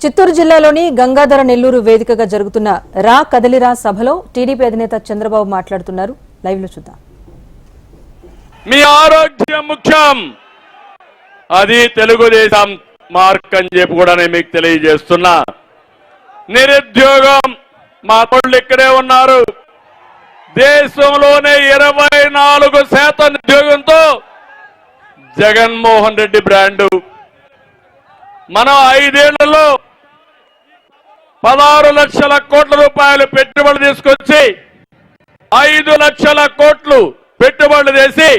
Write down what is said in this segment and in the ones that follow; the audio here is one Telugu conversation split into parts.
చిత్తూరు జిల్లాలోని గంగాధర నెల్లూరు వేదికగా జరుగుతున్న రా కదలిరా సభలో టీడీపీ అధినేత చంద్రబాబు మాట్లాడుతున్నారు. లైవ్ లో చూద్దాం. మీ ఆరోగ్యం ముఖ్యం, అది తెలుగుదేశం మార్క్ అని చెప్పి కూడా నేను మీకు తెలియజేస్తున్నా. నిరుద్యోగం, మా తోళ్ళు ఇక్కడే ఉన్నారు. దేశంలోనే 24% నిరుద్యోగంతో జగన్మోహన్ రెడ్డి బ్రాండు. మనం 5 ఏళ్లలో 16 లక్షల కోట్ల రూపాయలు పెట్టుబడులు తీసుకొచ్చి 5 లక్షల కోట్లు పెట్టుబడులు చేసి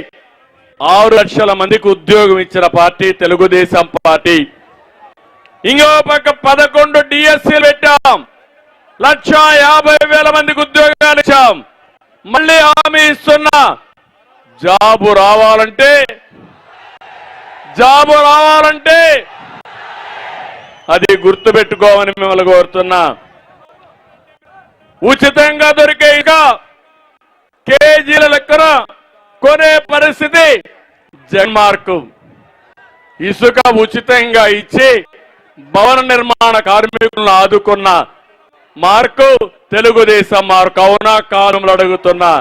6 లక్షల మందికి ఉద్యోగం ఇచ్చిన పార్టీ తెలుగుదేశం పార్టీ. ఇంకో పక్క 11 డిఎస్సీలు పెట్టాం, 1,50,000 మందికి ఉద్యోగాలు ఇచ్చాం. మళ్ళీ హామీ ఇస్తున్నా, జాబు రావాలంటే అది గుర్తుపెట్టుకోమని మిమ్మల్ని కోరుతున్నా. ఉచితంగా దొరికే ఇక కేజీల లెక్కన కొనే పరిస్థితి జగన్మార్కు. ఇసుక ఉచితంగా ఇచ్చి భవన నిర్మాణ కార్మికులను ఆదుకున్న మార్కు తెలుగుదేశం మార్కు. అవునా కాలంలో అడుగుతున్నా.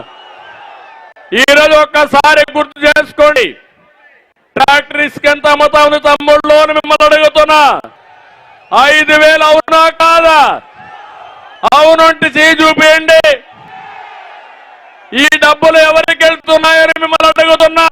ఈరోజు ఒక్కసారి గుర్తు చేసుకోండి, ట్రాక్టర్ ఇసుక ఎంత అమ్ముతా ఉంది తమ్ముళ్ళు అని మిమ్మల్ని అడుగుతున్నా. 5,000 అవునా కాదా? అవునంటే చేయి చూపించండి. ఈ డబ్బులు ఎవరికి వెళ్తున్నాయని మిమ్మల్ని అడుగుతున్నా.